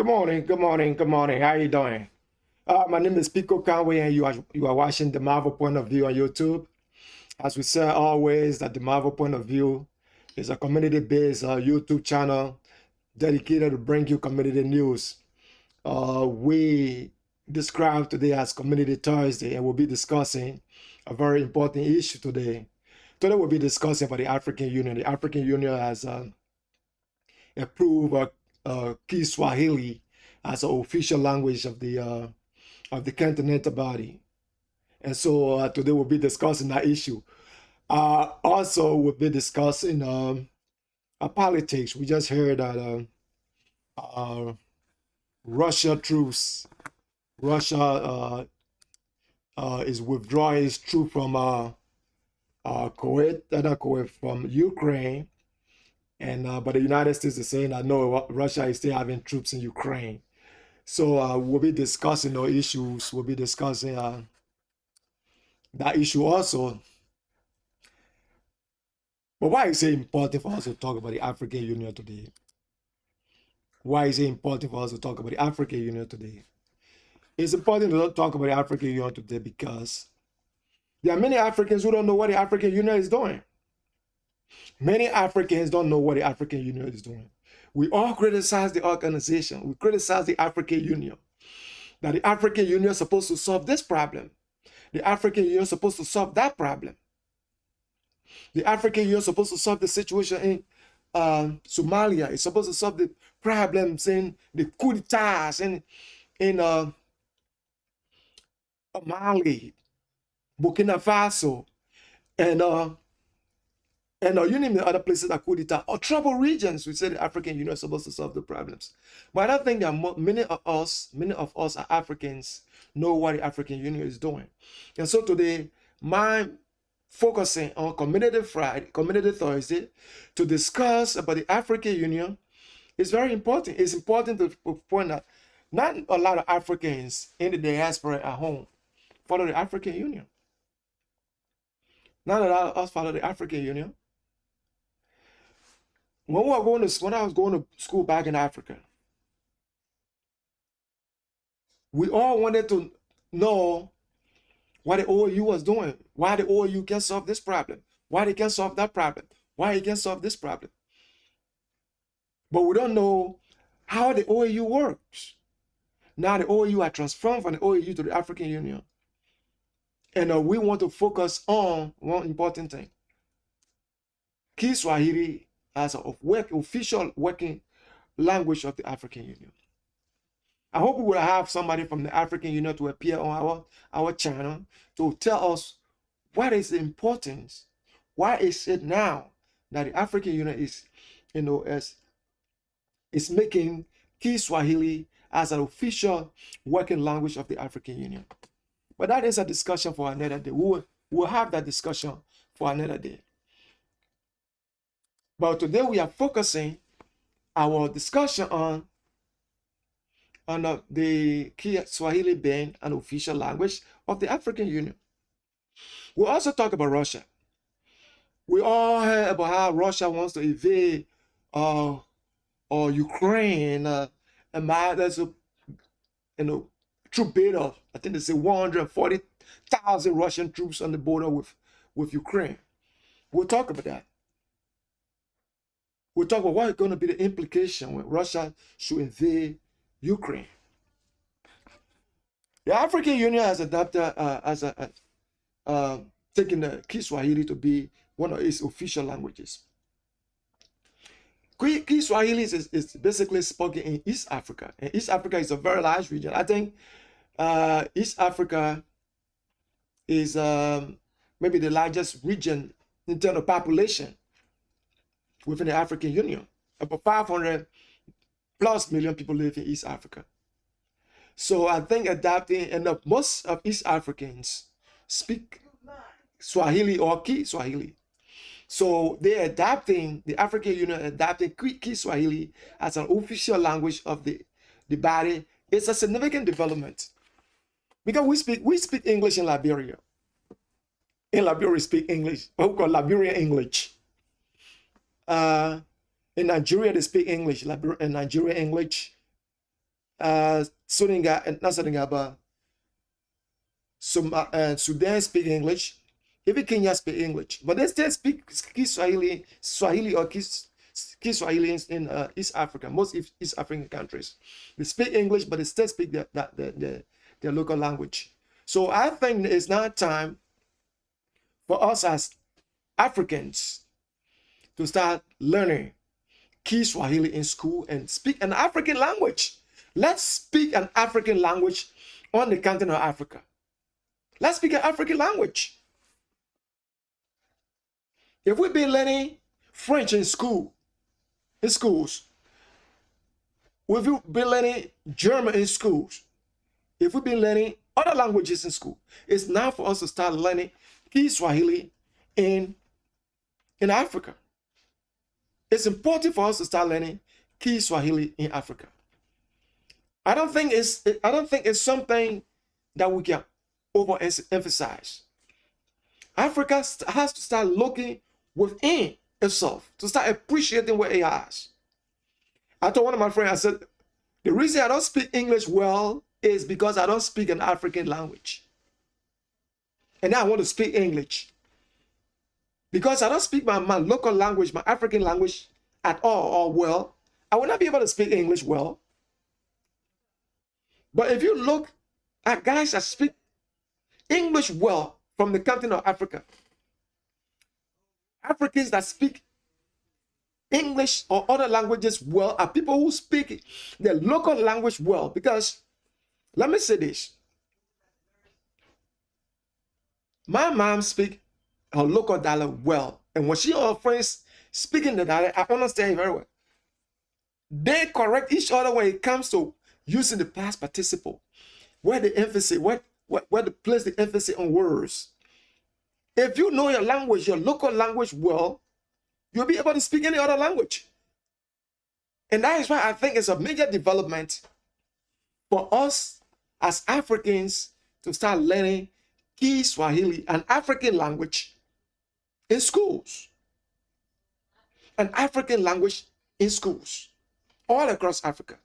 Good morning, good morning, good morning. How are you doing? My name is Pico Conway, and you are watching Delmarva Point of View on YouTube. As we say always, that Delmarva Point of View is a community-based YouTube channel dedicated to bring you community news. We describe today as Community Thursday, and we'll be discussing a very important issue today. Today we'll be discussing about the African Union. The African Union has approved Kiswahili as an official language of the continental body. And so today we'll be discussing that issue. Also, we'll be discussing politics. We just heard that Russia is withdrawing its troops from Kuwait, from Ukraine. And but the United States is saying that no, Russia is still having troops in Ukraine. So we'll be discussing those issues. We'll be discussing that issue also. But why is it important for us to talk about the African Union today? Why is it important for us to talk about the African Union today? It's important to talk about the African Union today because there are many Africans who don't know what the African Union is doing. Many Africans don't know what the African Union is doing. We all criticize the organization. We criticize the African Union. That the African Union is supposed to solve this problem. The African Union is supposed to solve that problem. The African Union is supposed to solve the situation in Somalia. It's supposed to solve the problems in the coup d'etats in Mali, Burkina Faso, and you name the other places that coup d'etat or trouble regions. We say the African Union is supposed to solve the problems. But I don't think that many of us are Africans know what the African Union is doing. And so today, my focusing on Community Thursday, to discuss about the African Union is very important. It's important to point out not a lot of Africans in the diaspora at home follow the African Union. Not a lot of us follow the African Union. When I was going to school back in Africa, we all wanted to know what the OAU was doing, why the OAU can solve this problem, why they can solve that problem, why it can solve this problem. But we don't know how the OAU works. Now the OAU are transformed from the OAU to the African Union. And we want to focus on one important thing. Kiswahili as an official working language of the African Union. I hope we will have somebody from the African Union to appear on our channel to tell us what is the importance. Why is it now that the African Union is making Kiswahili as an official working language of the African Union? But that is a discussion for another day. We'll have that discussion for another day. But today we are focusing our discussion on the Kiswahili being an official language of the African Union. We'll also talk about Russia. We all heard about how Russia wants to invade Ukraine, and there's a troop beta. I think they say 140,000 Russian troops on the border with Ukraine. We'll talk about that. We'll talk about what is going to be the implication when Russia should invade Ukraine. The African Union has adopted taking the Kiswahili to be one of its official languages. Kiswahili is basically spoken in East Africa, and East Africa is a very large region. I think East Africa is maybe the largest region in terms of population within the African Union. About 500+ million people live in East Africa. So I think most of East Africans speak Swahili or Kiswahili. So the African Union adapting Kiswahili as an official language of the body. It's a significant development. Because we speak English in Liberia. In Liberia we speak English, what we call Liberian English. In Nigeria, they speak English, Nigerian English. not Senegal, but Sudan speak English. Even Kenya speak English, but they still speak Kiswahili, Swahili or Kiswahili in East Africa. Most East African countries, they speak English, but they still speak their local language. So I think it's now time for us as Africans to start learning Kiswahili in school and speak an African language. Let's speak an African language on the continent of Africa. Let's speak an African language. If we've been learning French in schools, if we've been learning German in schools, if we've been learning other languages in school, it's now for us to start learning Kiswahili in Africa. It's important for us to start learning Kiswahili in Africa. I don't think it's something that we can overemphasize. Africa has to start looking within itself to start appreciating what it has. I told one of my friends, I said, the reason I don't speak English well is because I don't speak an African language. And now I want to speak English. Because I don't speak my local language, my African language at all or well, I will not be able to speak English well. But if you look at guys that speak English well from the continent of Africa, Africans that speak English or other languages well are people who speak their local language well. Because let me say this, my mom speaks her local dialect well, and when she or her friends speaking the dialect, I understand it very well. They correct each other when it comes to using the past participle, where the emphasis, where to place the emphasis on words. If you know your language, your local language well, you'll be able to speak any other language. And that is why I think it's a major development for us as Africans to start learning Kiswahili, an African language, in schools. An African language in schools all across Africa.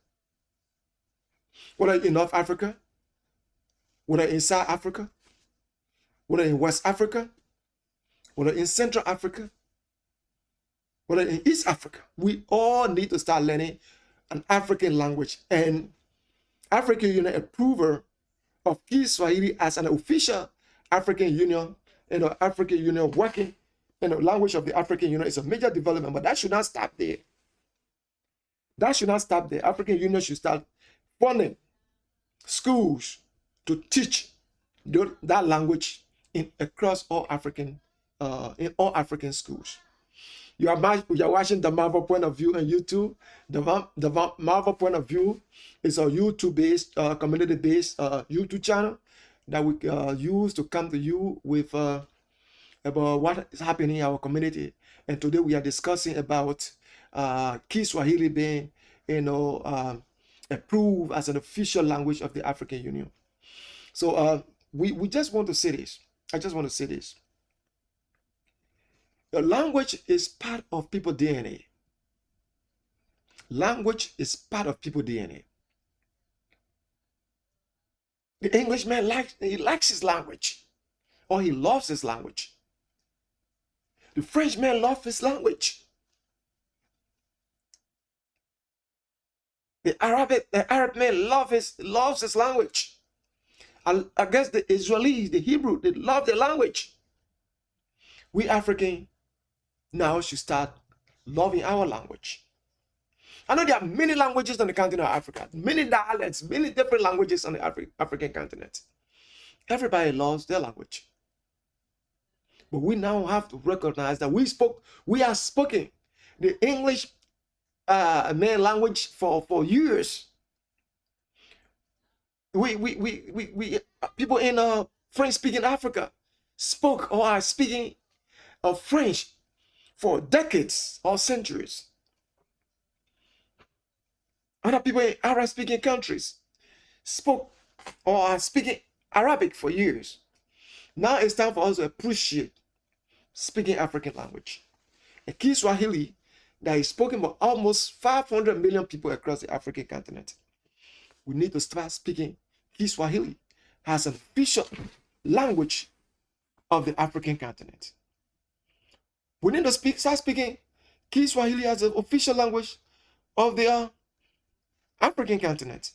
Whether in North Africa, whether in South Africa, whether in West Africa, whether in Central Africa, whether in East Africa, we all need to start learning an African language. And African Union approval of Kiswahili as an official African Union, African Union working in the language of the African Union is a major development, but that should not stop there. That should not stop there. African Union should start funding schools to teach that language across all African schools. You are watching Delmarva Point of View on YouTube. The Delmarva Point of View is a YouTube-based, community-based YouTube channel that we use to come to you with about what is happening in our community. And today we are discussing about Kiswahili being, approved as an official language of the African Union. So we just want to say this. I just want to say this. The language is part of people's DNA. Language is part of people's DNA. The Englishman likes his language, or he loves his language. The Frenchman loves his language. The Arab man loves his language. I guess the Israelis, the Hebrew, they love their language. We African now should start loving our language. I know there are many languages on the continent of Africa, many dialects, many different languages on the African continent. Everybody loves their language. But we now have to recognize that we are speaking the English main language for years. We people in French-speaking Africa spoke or are speaking of French for decades or centuries. Other people in Arab-speaking countries spoke or are speaking Arabic for years. Now it's time for us to appreciate speaking African language. A Kiswahili that is spoken by almost 500 million people across the African continent. we need to start speaking Kiswahili as an official language of the African continent. We need to start speaking Kiswahili as an official language of the African continent.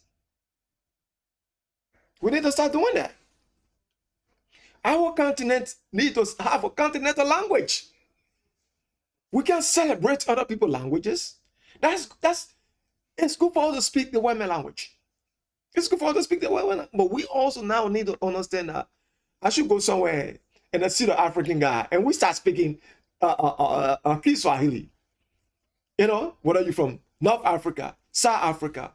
We need to start doing that. Our continent needs to have a continental language. We can celebrate other people's languages. It's good for us to speak the women language. It's good for us to speak the women language. But we also now need to understand that I should go somewhere and I see the African guy and we start speaking Kiswahili. You know, whether you're from North Africa, South Africa,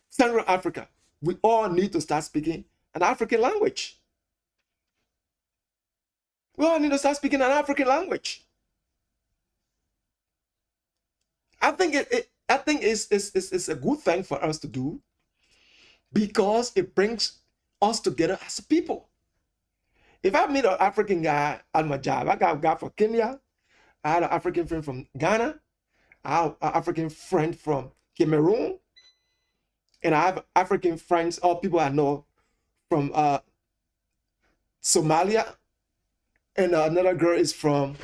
Central Africa, we all need to start speaking an African language. We all need to start speaking an African language. I think it's a good thing for us to do because it brings us together as a people. If I meet an African guy at my job, I got a guy from Kenya, I had an African friend from Ghana, I have an African friend from Cameroon, and I have African friends or people I know from Somalia, and another girl is from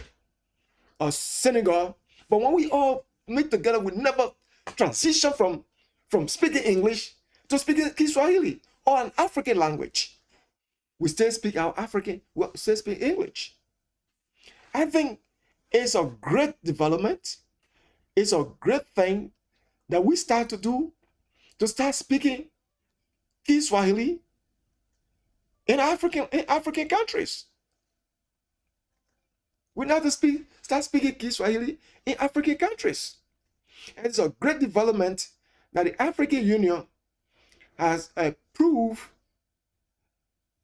Senegal. But when we all meet together, we never transition from speaking English to speaking Kiswahili or an African language. We still speak our African, we still speak English. I think it's a great development. It's a great thing that we start to do, to start speaking Kiswahili in African countries. We need to start speaking Kiswahili in African countries. And it's a great development that the African Union has approved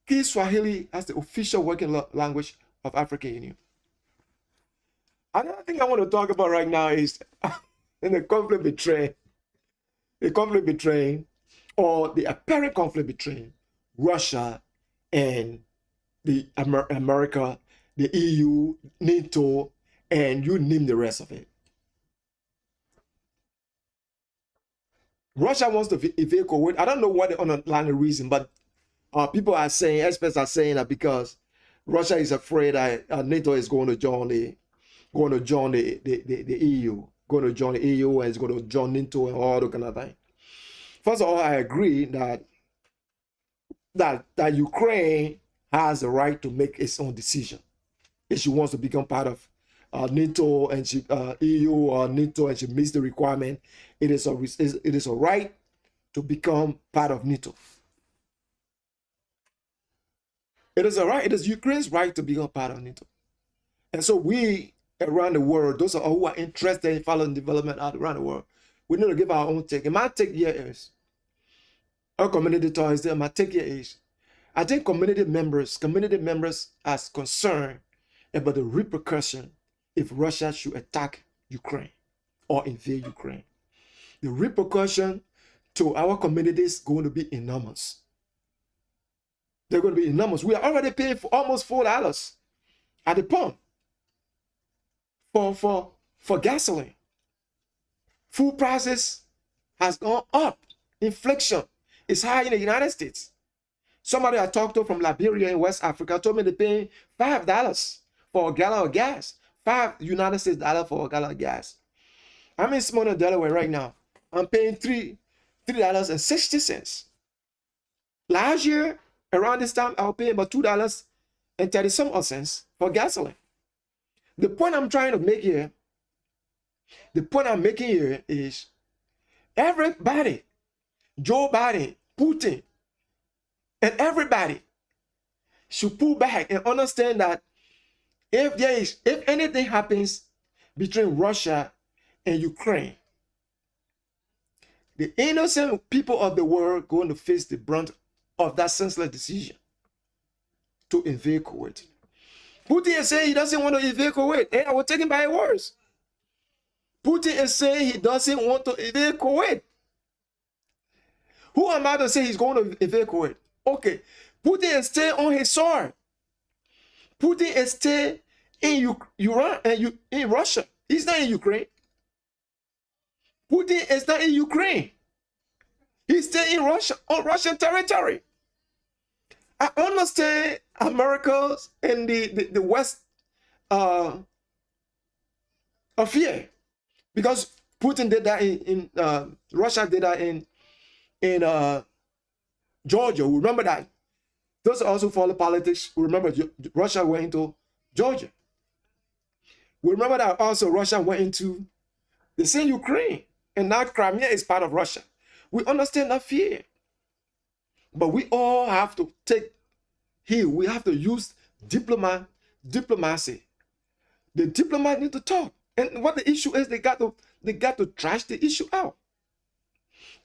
Kiswahili as the official working language of African Union. Another thing I want to talk about right now is in the conflict between or the apparent conflict between Russia and the America, the EU, NATO, and you name the rest of it. Russia wants to evacuate. I don't know what the underlying reason, but people are saying, experts are saying that because Russia is afraid that NATO is going to join the EU, going to join the EU, and it's going to join NATO and all that kind of thing. First of all, I agree that Ukraine has the right to make its own decision. If she wants to become part of NATO and EU or NATO and she meets the requirement, it is a right to become part of NATO. It is a right. It is Ukraine's right to become part of NATO. And so we around the world, those who are interested in following development around the world, we need to give our own take. And my take here is, our community toys there, my take here is, I think community members are concerned about the repercussion if Russia should attack Ukraine or invade Ukraine. The repercussion to our communities is going to be enormous. They're going to be enormous. We are already paying for almost $4 at the pump for gasoline. Food prices has gone up. Inflation is high in the United States. Somebody I talked to from Liberia in West Africa told me they're paying $5 for a gallon of gas. $5 for a gallon of gas. I'm in Smyrna, Delaware right now. I'm paying $3.60. Last year, around this time, I was paying about $2.30 for gasoline. The point I'm trying to make here, is everybody, Joe Biden, Putin, and everybody should pull back and understand that if anything happens between Russia and Ukraine, the innocent people of the world are going to face the brunt of that senseless decision to invade Kuwait. Putin is saying he doesn't want to invade Kuwait. Hey, I will take him by words. Putin is saying he doesn't want to invade Kuwait. Who am I to say he's going to invade Kuwait? Okay, Putin is still on his sword. Putin is still in in Russia. He's not in Ukraine. Putin is not in Ukraine. He's staying in Russia, on Russian territory. I understand America's and the West fear, because Putin did that in Russia did that in Georgia. Remember that. Those also follow politics. Remember, Russia went into Georgia. We remember that also Russia went into the same Ukraine, and now Crimea is part of Russia. We understand that fear, but we all have to take heed. We have to use diplomacy. The diplomat need to talk, and what the issue is, they got to trash the issue out.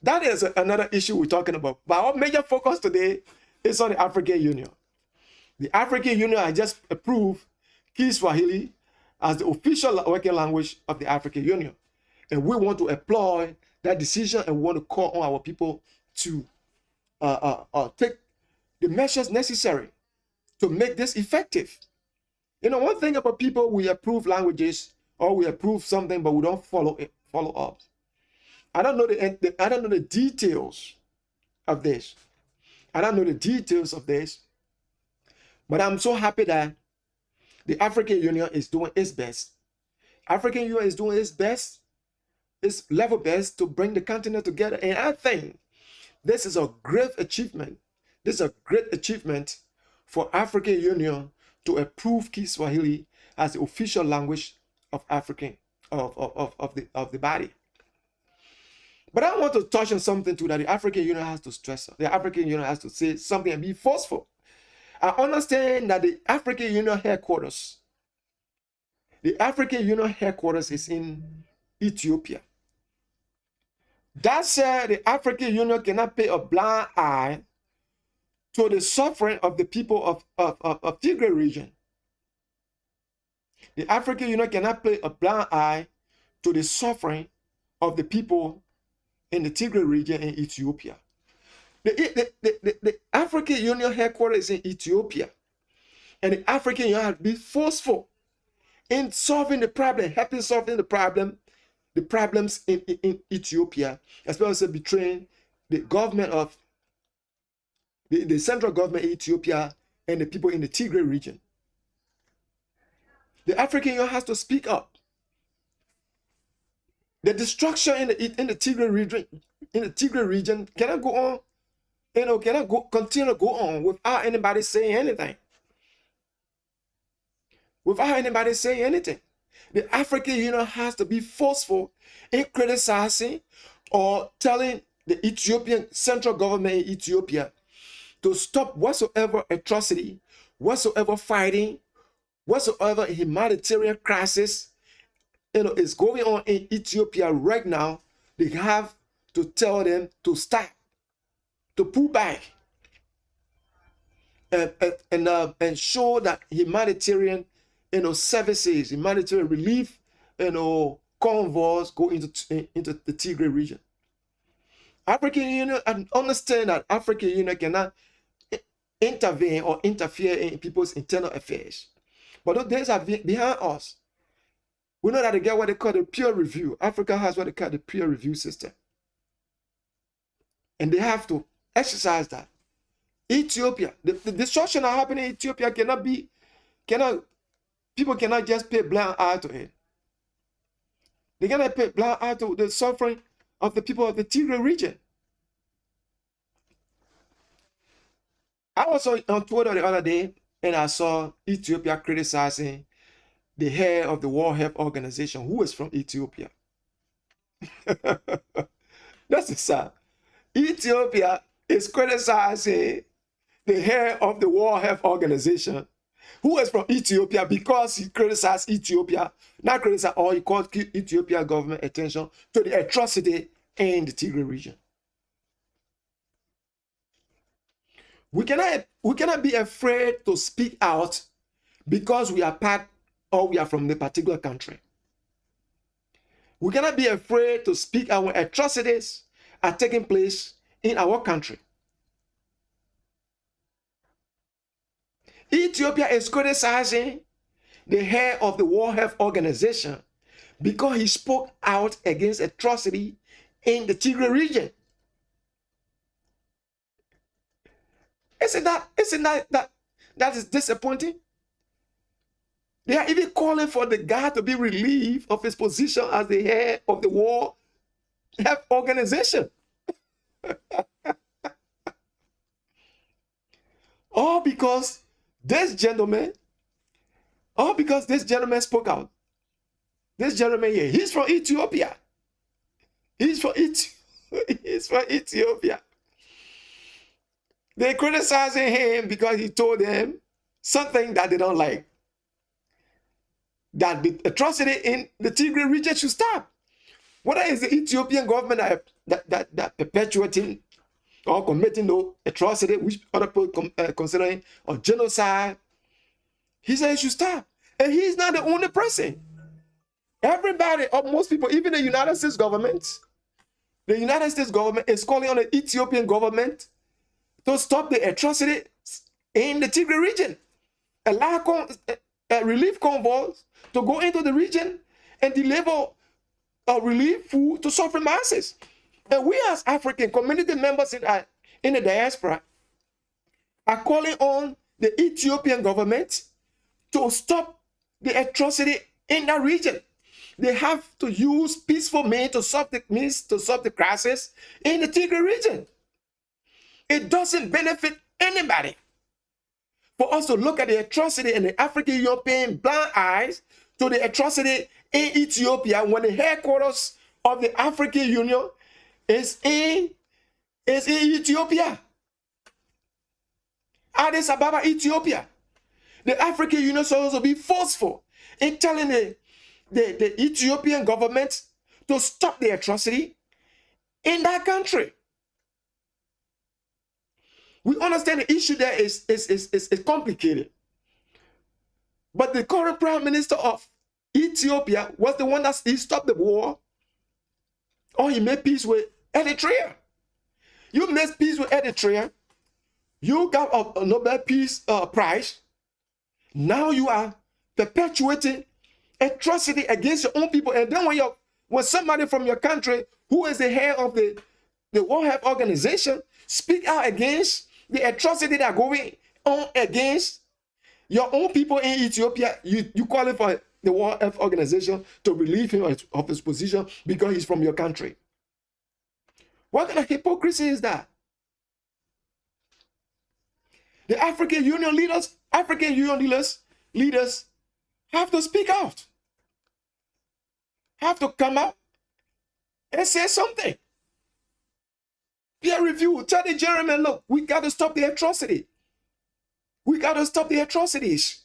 That is another issue we're talking about. But our major focus today is on the African Union. The African Union has just approved Kiswahili as the official working language of the African Union. And we want to applaud that decision, and we want to call on our people to take the measures necessary to make this effective. You know, one thing about people, we approve languages or we approve something, but we don't follow up. I don't know the details of this. I don't know the details of this, but I'm so happy that the African Union is doing its best. African Union is doing its best, its level best to bring the continent together. And I think this is a great achievement. This is a great achievement for African Union to approve Kiswahili as the official language of African of the body. But I want to touch on something too that the African Union has to stress. The African Union has to say something and be forceful. I understand that the African Union headquarters is in Ethiopia. That said, the African Union cannot pay a blind eye to the suffering of the people of Tigray region. The African Union cannot pay a blind eye to the suffering of the people in the Tigray region in Ethiopia. The African Union headquarters is in Ethiopia, and the African Union has been forceful in solving the problem, helping solving the problems in Ethiopia, especially between the government of the central government in Ethiopia and the people in the Tigray region. The African Union has to speak up. The destruction in the Tigray region cannot go on, continue to go on without anybody saying anything. Without anybody saying anything. The African Union has to be forceful in criticizing or telling the Ethiopian central government in Ethiopia to stop whatsoever atrocity, whatsoever fighting, whatsoever humanitarian crisis is going on in Ethiopia right now. They have to tell them to stop, to pull back, and show that humanitarian services, humanitarian relief, convoys go into the Tigray region. African Union, and understand that African Union cannot intervene or interfere in people's internal affairs. But those days are behind us. We know that they get what they call the peer review. Africa has what they call the peer review system. And they have to exercise that. Ethiopia, the destruction that happened in Ethiopia people cannot just pay blind eye to it. They cannot pay blind eye to the suffering of the people of the Tigray region. I was on Twitter the other day, and I saw Ethiopia criticizing the head of the World Health Organization, who is from Ethiopia. That's sad. Ethiopia is criticizing the head of the World Health Organization, who is from Ethiopia, because he criticized Ethiopia, not criticize, or he called Ethiopia government attention to the atrocity in the Tigray region. We cannot be afraid to speak out because we are part or we are from the particular country. We cannot be afraid to speak out when atrocities are taking place in our country. Ethiopia is criticizing the head of the World Health Organization because he spoke out against atrocity in the Tigray region. That is disappointing? They are even calling for the guy to be relieved of his position as the head of the World Health Organization. All because this gentleman spoke out. This gentleman here, he's from Ethiopia. He's from Ethiopia. They're criticizing him because he told them something that they don't like. That the atrocity in the Tigray region should stop. Whether it's the Ethiopian government that perpetuating or committing no atrocity, which other people considering or genocide, he said it should stop. And he's not the only person. Everybody, or most people, even the United States government is calling on the Ethiopian government to stop the atrocity in the Tigray region. Allow relief convoys to go into the region and deliver relief food to suffering masses. And we as African community members in the diaspora are calling on the Ethiopian government to stop the atrocity in that region. They have to use peaceful means to solve the crisis in the Tigray region. It doesn't benefit anybody for us to look at the atrocity in the African European blind eyes to the atrocity in Ethiopia when the headquarters of the African Union is in Ethiopia. Addis Ababa, Ethiopia. The African Union is supposed to be forceful in telling the Ethiopian government to stop the atrocity in that country. We understand the issue there is complicated. But the current Prime Minister of Ethiopia was the one that he stopped the war, or he made peace with Eritrea. You made peace with Eritrea, you got a Nobel Peace Prize. Now you are perpetuating atrocity against your own people. And then when somebody from your country, who is the head of the World Health Organization, speak out against the atrocity that are going on against your own people in Ethiopia, you call it for the World Health Organization to relieve him of his position because he's from your country. What kind of hypocrisy is that? The African Union leaders have to speak out, have to come out and say something. Peer review, tell the gentleman, look, we got to stop the atrocity. We got to stop the atrocities.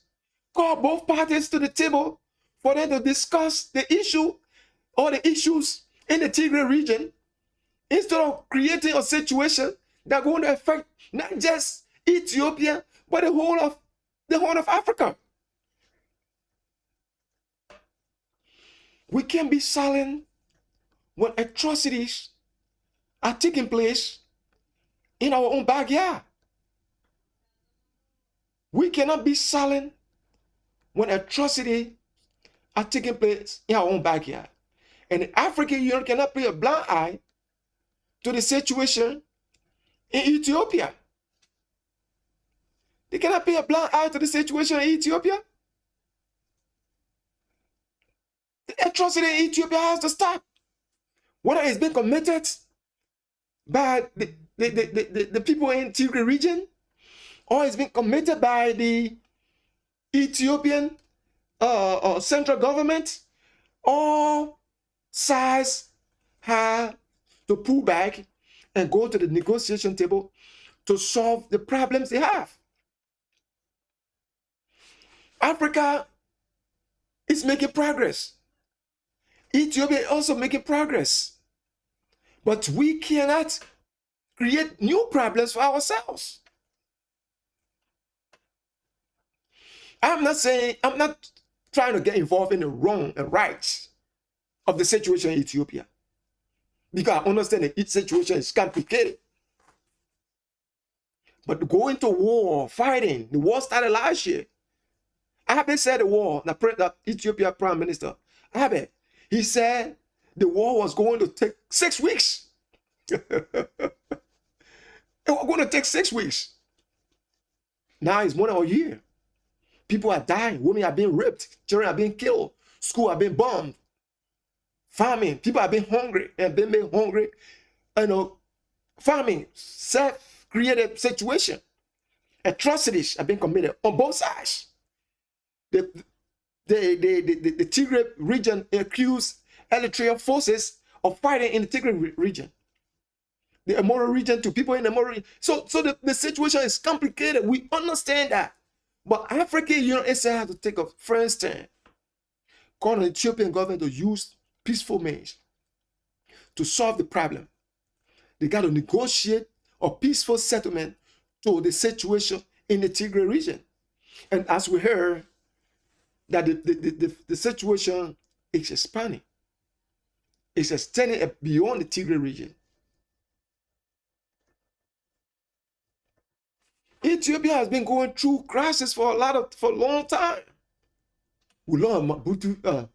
Call both parties to the table for them to discuss the issue or the issues in the Tigray region instead of creating a situation that's going to affect not just Ethiopia, but the whole of Africa. We can't be silent when atrocities are taking place in our own backyard. We cannot be silent when atrocities are taking place in our own backyard. And the African Union cannot play a blind eye to the situation in Ethiopia. They cannot pay a blind eye to the situation in Ethiopia. The atrocity in Ethiopia has to stop. Whether it's been committed by the people in Tigray region, or it's been committed by the Ethiopian central government, all sides have to pull back and go to the negotiation table to solve the problems they have. Africa is making progress. Ethiopia is also making progress. But we cannot create new problems for ourselves. I'm not trying to get involved in the wrong and right of the situation in Ethiopia, because I understand that each situation is complicated. But going to war, fighting, the war started last year. Abiy said the war, the Ethiopia Prime Minister, Abiy, he said the war was going to take 6 weeks. It was going to take 6 weeks. Now it's more than a year. People are dying. Women are being raped. Children are being killed. Schools are being bombed. Famine. People are being hungry and being made hungry. You know, famine, self-created situation. Atrocities are being committed on both sides. The Tigray region accused Eritrean forces of fighting in the Tigray region. The Amora region to people in the Amora region. So the situation is complicated. We understand that. But African Union itself has to take a firm stand. Call on the Ethiopian government to use peaceful means to solve the problem. They got to negotiate a peaceful settlement to the situation in the Tigray region. And as we heard, that the situation is expanding. It's extending beyond the Tigray region. Ethiopia has been going through crisis for a long time. We learn Mabutu,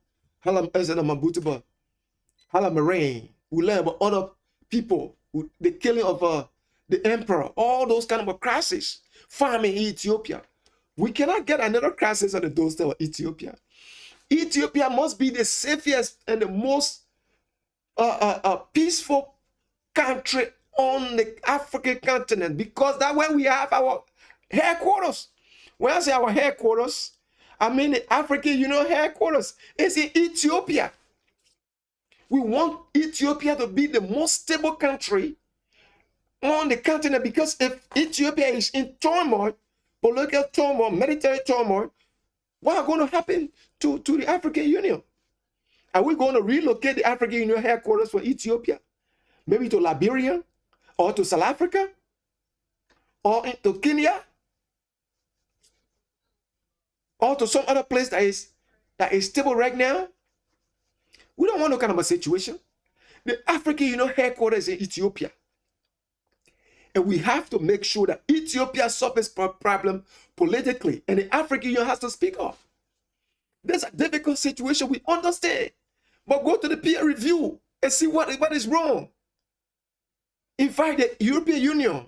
Halamarain. We learn about other people, the killing of the emperor, all those kind of crises. Famine in Ethiopia. We cannot get another crisis on the doorstep of Ethiopia. Ethiopia must be the safest and the most peaceful country on the African continent, because that's where we have our headquarters. When I say our headquarters, I mean the African Union headquarters. It's in Ethiopia. We want Ethiopia to be the most stable country on the continent, because if Ethiopia is in turmoil, political turmoil, military turmoil, what is going to happen to the African Union? Are we going to relocate the African Union headquarters for Ethiopia? Maybe to Liberia or to South Africa or to Kenya or to some other place that is stable right now? We don't want no kind of a situation. The African Union headquarters is in Ethiopia. And we have to make sure that Ethiopia solves this problem politically, and the African Union has to speak up. There's a difficult situation, we understand. But go to the peer review and see what is wrong. Invite the European Union.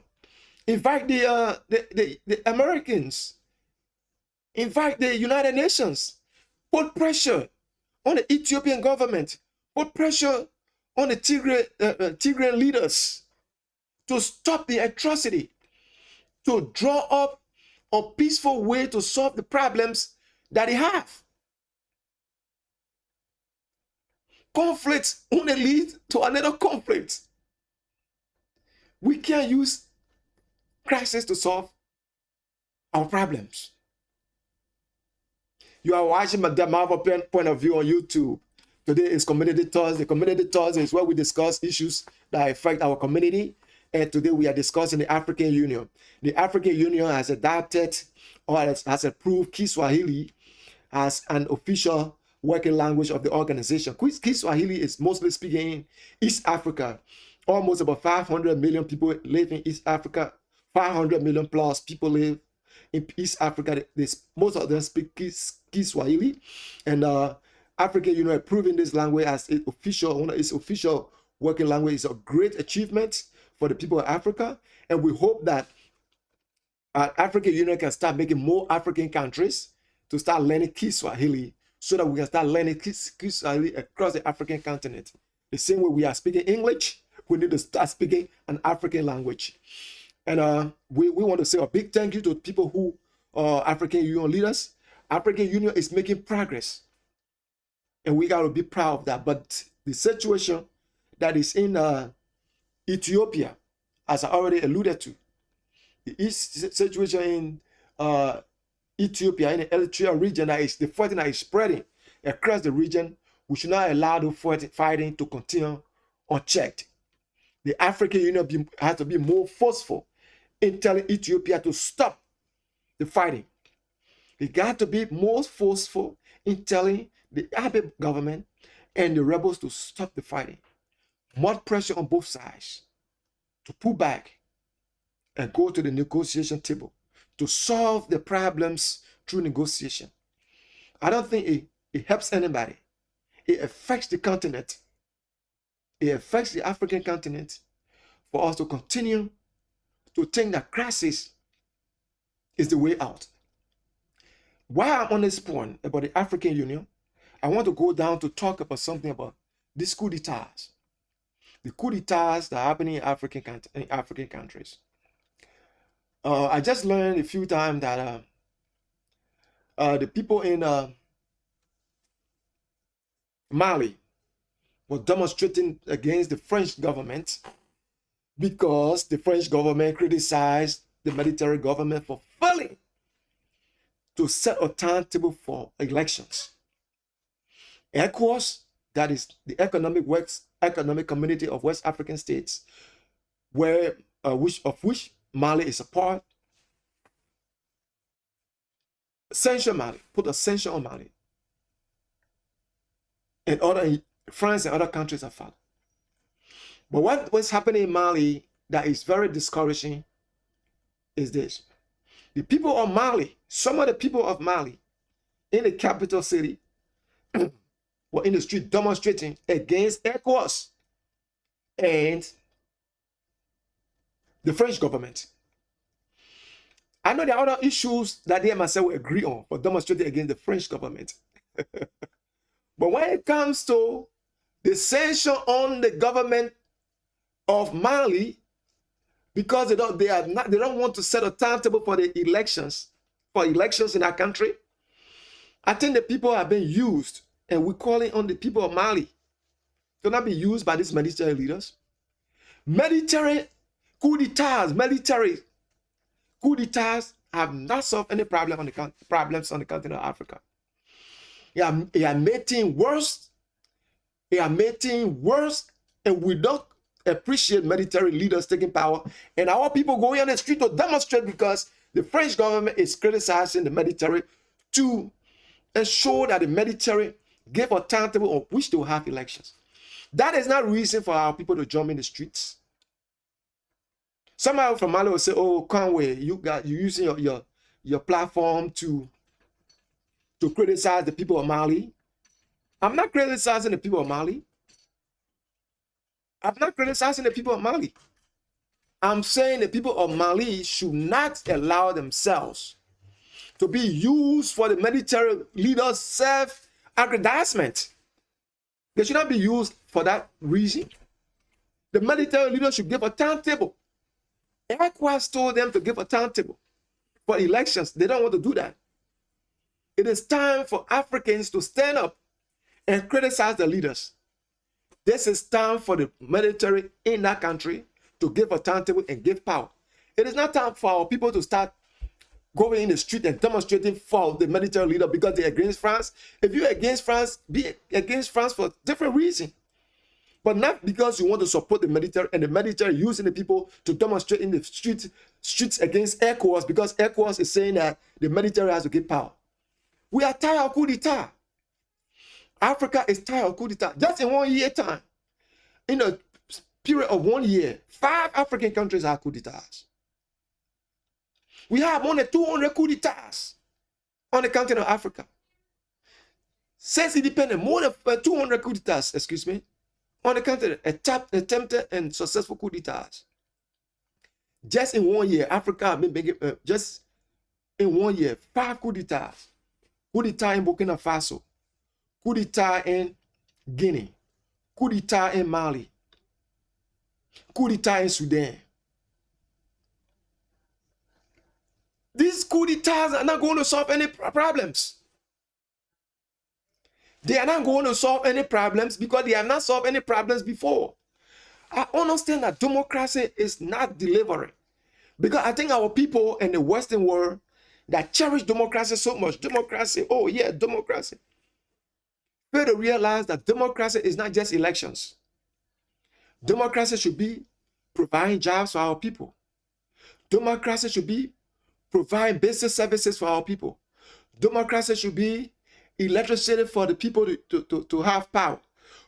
Invite the Americans. Invite the United Nations. Put pressure on the Ethiopian government. Put pressure on the Tigray leaders to stop the atrocity, to draw up a peaceful way to solve the problems that they have. Conflicts only lead to another conflict. We can't use crisis to solve our problems. You are watching my Delmarva Point of View on YouTube. Today is Community Thursday. Community Thursday is where we discuss issues that affect our community. And today we are discussing the African Union. The African Union has adopted or has approved Kiswahili as an official working language of the organization. Kiswahili is mostly speaking in East Africa. Almost about 500 million people live in East Africa. 500 million plus people live in East Africa. Most of them speak Kiswahili. And African Union approving this language as its official working language is a great achievement for the people of Africa. And we hope that African Union can start making more African countries to start learning Kiswahili, so that we can start learning Kiswahili across the African continent. The same way we are speaking English, we need to start speaking an African language. And we want to say a big thank you to people who are African Union leaders. African Union is making progress, and we got to be proud of that. But the situation that is in Ethiopia, as I already alluded to, the situation in Ethiopia, in the Eritrea region, that is the fighting that is spreading across the region, we should not allow the fighting to continue unchecked. The African Union has to be more forceful in telling Ethiopia to stop the fighting. They got to be more forceful in telling the Abiy government and the rebels to stop the fighting. More pressure on both sides to pull back and go to the negotiation table to solve the problems through negotiation. I don't think it helps anybody. It affects the continent. It affects the African continent for us to continue to think that crisis is the way out. While I'm on this point about the African Union, I want to go down to talk about something about these coup d'etats. The coup d'etats that are happening in African countries. I just learned a few times that the people in Mali were demonstrating against the French government because the French government criticized the military government for failing to set a timetable for elections. ECOWAS, that is the Economic Community of West African States, of which Mali is a part, censure Mali, put a censure on Mali. And France and other countries have followed. But what was happening in Mali that is very discouraging is this. The people of Mali, some of the people of Mali in the capital city were in the street demonstrating against ECOWAS and the French government. I know there are other issues that they myself will agree on for demonstrating against the French government. But when it comes to the censure on the government of Mali, because they don't want to set a timetable for the elections, in that country, I think the people have been used, and we're calling on the people of Mali to not be used by these military leaders. Military coup d'etats have not solved any problems on the continent of Africa. They are making worse. They are making worse, and we don't appreciate military leaders taking power. And our people going on the street to demonstrate because the French government is criticizing the military to ensure that the military give a timetable on which to have elections. That is not reason for our people to jump in the streets. Somebody from Mali will say, "Oh, Conway, you're using your platform to criticize the people of Mali." I'm not criticizing the people of Mali. I'm not criticizing the people of Mali. I'm saying the people of Mali should not allow themselves to be used for the military leaders' self-aggrandizement. They should not be used for that reason. The military leaders should give a timetable. ECOWAS told them to give a timetable for elections. They don't want to do that. It is time for Africans to stand up and criticize the leaders. This is time for the military in that country to give a timetable and give power. It is not time for our people to start going in the street and demonstrating for the military leader because they're against France. If you're against France, be against France for different reasons. But not because you want to support the military and the military using the people to demonstrate in the streets against ECOWAS because ECOWAS is saying that the military has to give power. We are tired of coup d'etat. Africa is tired of coup d'etat. Just in 1 year time, in a period of 1 year, 5 African countries have coup d'etats. We have more than 200 coup d'etats on the continent of Africa. Since independence, more than 200 coup d'etats, on the continent, attempted and successful coup d'etats. Just in 1 year, Africa has been making, just in 1 year, 5 coup d'etats. Coup d'etat in Burkina Faso, coup d'etat in Guinea, coup d'etat in Mali, coup d'etat in Sudan. These coup d'etats are not going to solve any problems. They are not going to solve any problems because they have not solved any problems before. I understand that democracy is not delivering because I think our people in the Western world that cherish democracy so much, democracy, oh yeah, democracy, fail to realize that democracy is not just elections. Democracy should be providing jobs for our people. Democracy should be providing basic services for our people. Democracy should be electricity for the people to have power.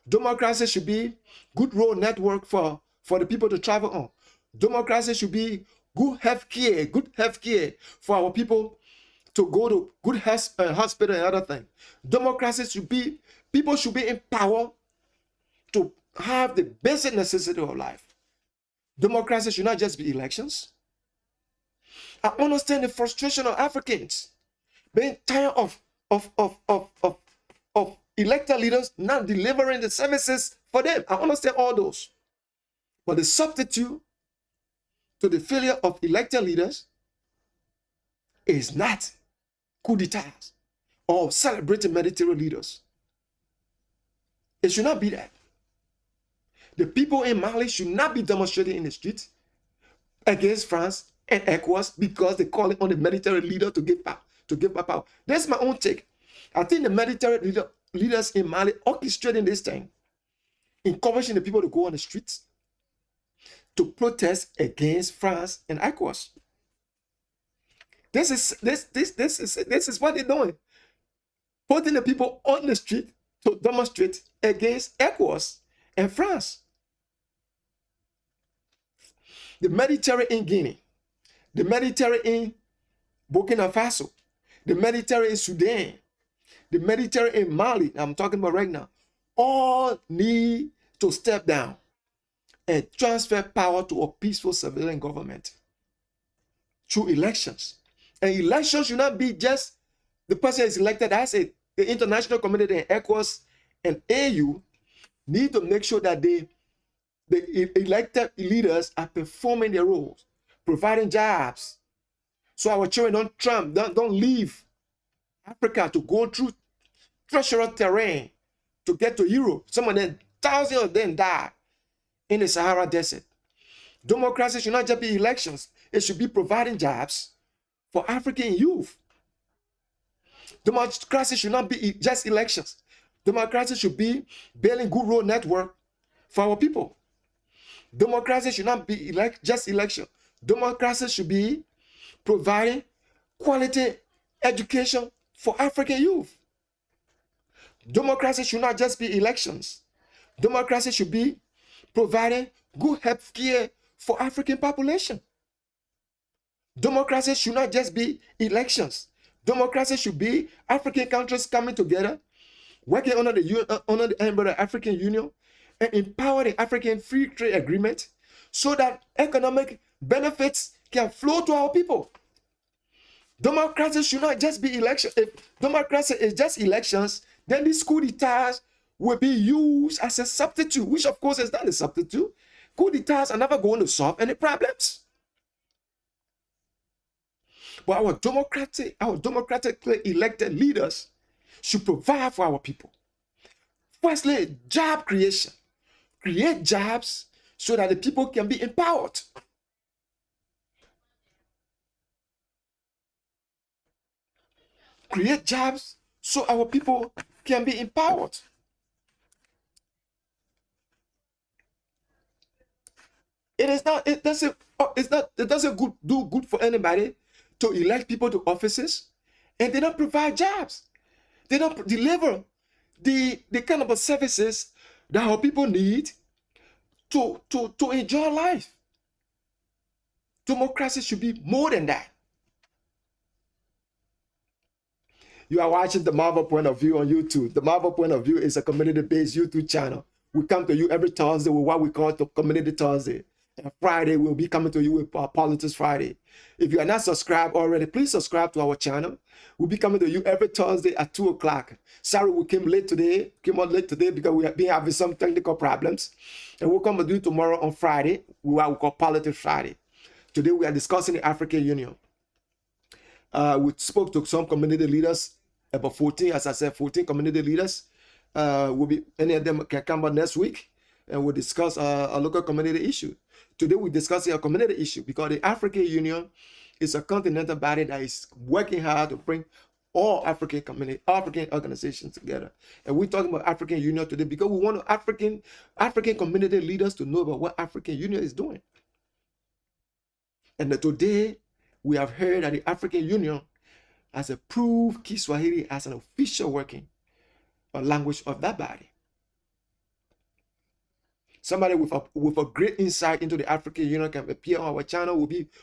Democracy should be good road network for the people to travel on. Democracy should be good health care for our people to go to good hospital and other things. Democracy should be, people should be empowered to have the basic necessity of life. Democracy should not just be elections. I understand the frustration of Africans being tired of elected leaders not delivering the services for them. I understand all those. But the substitute to the failure of elected leaders is not coup d'etats or celebrating military leaders. It should not be that. The people in Mali should not be demonstrating in the streets against France and ECOWAS because they call it on the military leader to give power. That's my own take. I think the military leaders in Mali orchestrating this thing, encouraging the people to go on the streets to protest against France and ECOWAS. This is what they're doing. Putting the people on the street to demonstrate against ECOWAS and France. The military in Guinea, the military in Burkina Faso, the military in Sudan, the military in Mali, I'm talking about right now, all need to step down and transfer power to a peaceful civilian government through elections. And elections should not be just the person is elected. I say the international community and ECOWAS and AU need to make sure that the elected leaders are performing their roles, providing jobs, so our children don't leave Africa to go through treacherous terrain to get to Europe. Some of them, thousands of them die in the Sahara Desert. Democracy should not just be elections. It should be providing jobs for African youth. Democracy should not be just elections. Democracy should be building good road network for our people. Democracy should not be just election. Democracy should be providing quality education for African youth. Democracy should not just be elections. Democracy should be providing good health care for African population. Democracy should not just be elections. Democracy should be African countries coming together, working under the umbrella of the African Union, and empower the African Free Trade Agreement so that economic benefits can flow to our people. Democracy should not just be election. If democracy is just elections, then these coup d'etats will be used as a substitute, which of course is not a substitute. Coup d'etats are never going to solve any problems. But our democratically elected leaders should provide for our people. Firstly, job creation. Create jobs so that the people can be empowered. Create jobs so our people can be empowered. It doesn't do good for anybody to elect people to offices and they don't provide jobs. They don't deliver the kind of services that our people need to enjoy life. Democracy should be more than that. You are watching Delmarva Point of View on YouTube. Delmarva Point of View is a community-based YouTube channel. We come to you every Thursday with what we call the Community Thursday. And Friday, we'll be coming to you with Politics Friday. If you are not subscribed already, please subscribe to our channel. We'll be coming to you every Thursday at 2 o'clock. Sorry we came late today. Came out late today because we have been having some technical problems. And we'll come to you tomorrow on Friday, what we call Politics Friday. Today, we are discussing the African Union. We spoke to some community leaders, about 14, as I said, 14 community leaders. Any of them can come out next week, and we'll discuss a local community issue. Today, we're discussing a community issue because the African Union is a continental body that is working hard to bring all African organizations together. And we're talking about African Union today because we want African community leaders to know about what African Union is doing. And today, we have heard that the African Union has approved Kiswahili as an official working language of that body. Somebody with a great insight into the African Union can appear on our channel.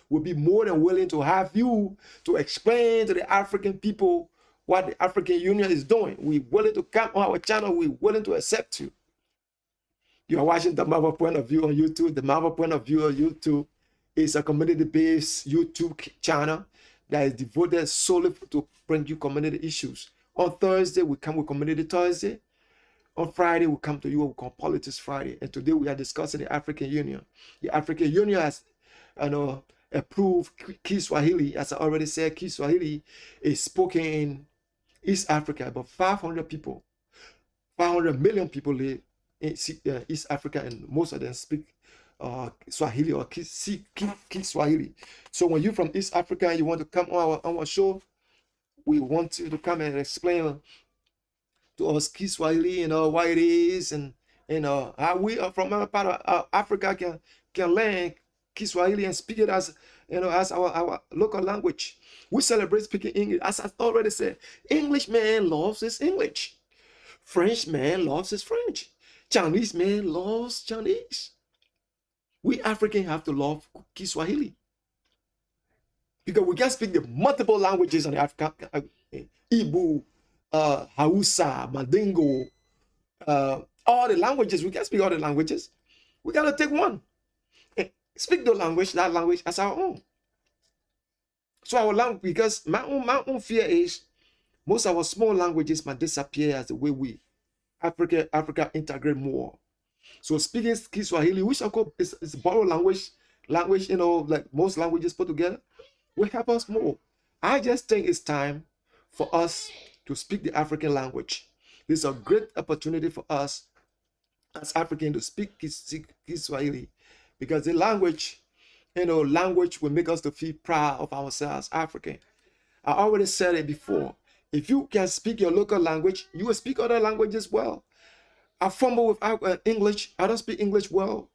Will be more than willing to have you to explain to the African people what the African Union is doing. We're willing to come on our channel. We're willing to accept you. You are watching Delmarva Point of View on YouTube. Delmarva Point of View on YouTube is a community-based YouTube channel that is devoted solely to bring you community issues. On Thursday, we come with Community Thursday. On Friday, we come to you what we call Politics Friday. And today we are discussing the African Union. The African Union has approved Kiswahili. As I already said, Kiswahili is spoken in East Africa. About 500 people, 500 million people live in East Africa, and most of them speak Swahili or Kiswahili. So when you're from East Africa and you want to come on our show, we want you to come and explain to us Kiswahili, what it is, and how we are from our part of Africa can learn Kiswahili and speak it as as our local language. We celebrate speaking English. As I already said, English man loves his English. French man loves his French. Chinese man loves Chinese. We Africans have to love Kiswahili, because we can speak the multiple languages in Africa. Igbo, Hausa, Mandingo, all the languages. We can speak all the languages. We gotta take one. Speak the language, that language as our own. So our language, because my own fear is most of our small languages might disappear as the way we Africa integrate more. So speaking Kiswahili, which of course is borrowed language, like most languages put together, will help us more. I just think it's time for us to speak the African language. This is a great opportunity for us as Africans to speak Kiswahili, because the language, language will make us to feel proud of ourselves, African. I already said it before. If you can speak your local language, you will speak other languages well. I fumble with English. I don't speak English well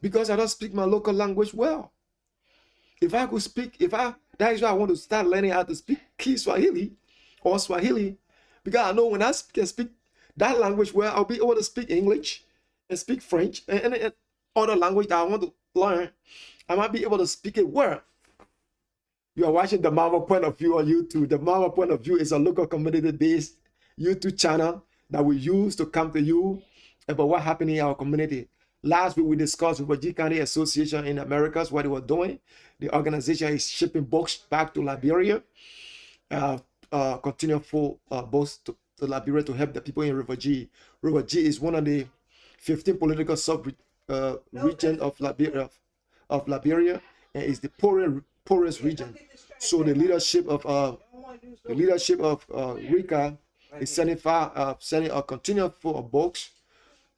because I don't speak my local language well. If I could speak, that is why I want to start learning how to speak Kiswahili or Swahili, because I know when I can speak that language well, I'll be able to speak English and speak French and other language that I want to learn. I might be able to speak it well. You are watching Delmarva Point of View on YouTube. Delmarva Point of View is a local community-based YouTube channel that we use to come to you about what happened in our community. Last week, we discussed with Virginia County Association in Americas, what they were doing. The organization is shipping books back to Liberia, continue full books to Liberia to help the people in River G. River G is one of the 15 political sub-regions of Liberia, and is the poorest region. So the leadership of RICA is sending a continual flow of books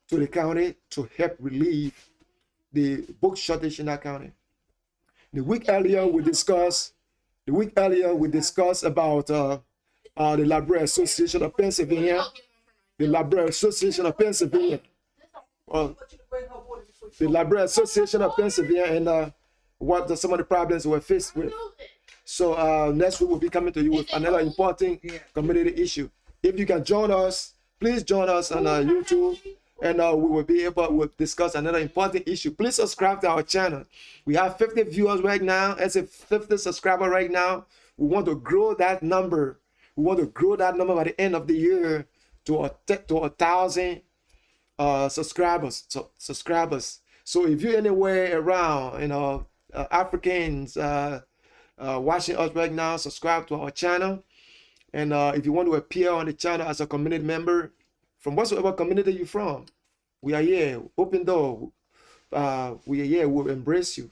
to the county to help relieve the book shortage in that county. The week earlier we discussed about the Library Association of Pennsylvania. The Library Association of Pennsylvania. The Library Association of Pennsylvania and what some of the problems we're faced with. So next week we'll be coming to you with another important community issue. If you can join us, please join us on YouTube, and we will be able to discuss another important issue. Please subscribe to our channel. We have 50 viewers right now. As a 50 subscriber right now. We want to grow that number. We want to grow that number by the end of the year to 1,000 subscribers. So if you're anywhere around, Africans watching us right now, subscribe to our channel. And if you want to appear on the channel as a community member from whatsoever community you're from, we are here, open door. We are here, we'll embrace you.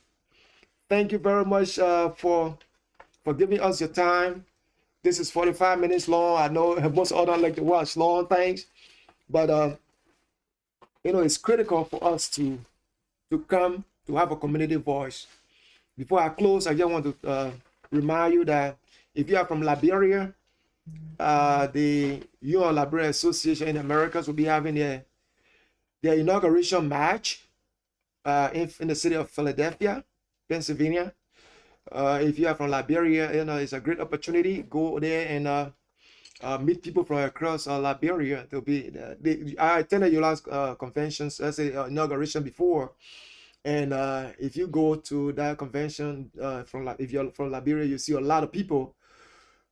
Thank you very much for giving us your time. This is 45 minutes long. I know most others like to watch long things, but it's critical for us to come to have a community voice. Before I close, I just want to remind you that if you are from Liberia, the UN Library Association in Americas will be having their inauguration match in the city of Philadelphia, Pennsylvania. If you are from Liberia, it's a great opportunity. Go there and meet people from across Liberia. I attended your last conventions, as an inauguration before. And if you go to that convention, if you're from Liberia, you see a lot of people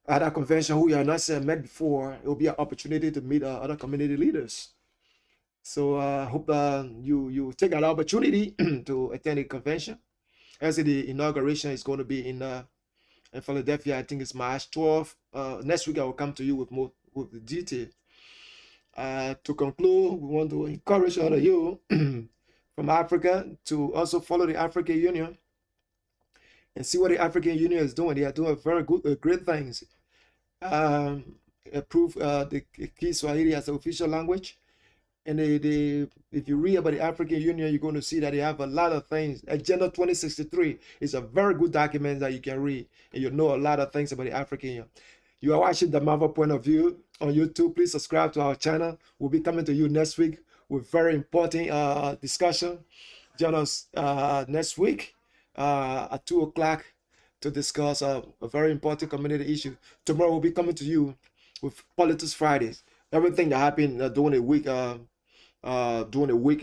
at that convention who you have not met before. It will be an opportunity to meet other community leaders. So I hope you take that opportunity to attend the convention. As the inauguration is going to be in Philadelphia. I think it's March 12th. Next week I will come to you with more with the detail. To conclude, we want to encourage all of you from Africa to also follow the African Union and see what the African Union is doing. They are doing very good, great things. Approve the Kiswahili as the official language. And if you read about the African Union, you're going to see that they have a lot of things. Agenda 2063 is a very good document that you can read, and you'll know a lot of things about the African Union. You are watching Delmarva Point of View on YouTube. Please subscribe to our channel. We'll be coming to you next week with very important discussion. Join us next week at 2 o'clock to discuss a very important community issue. Tomorrow we'll be coming to you with Politics Fridays. Everything that happened during a week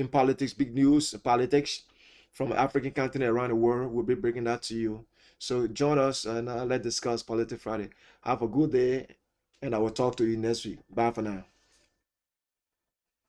in politics, big news, politics from the African continent around the world. We'll be bringing that to you. So join us and let's discuss Politics Friday. Have a good day, and I will talk to you next week. Bye for now.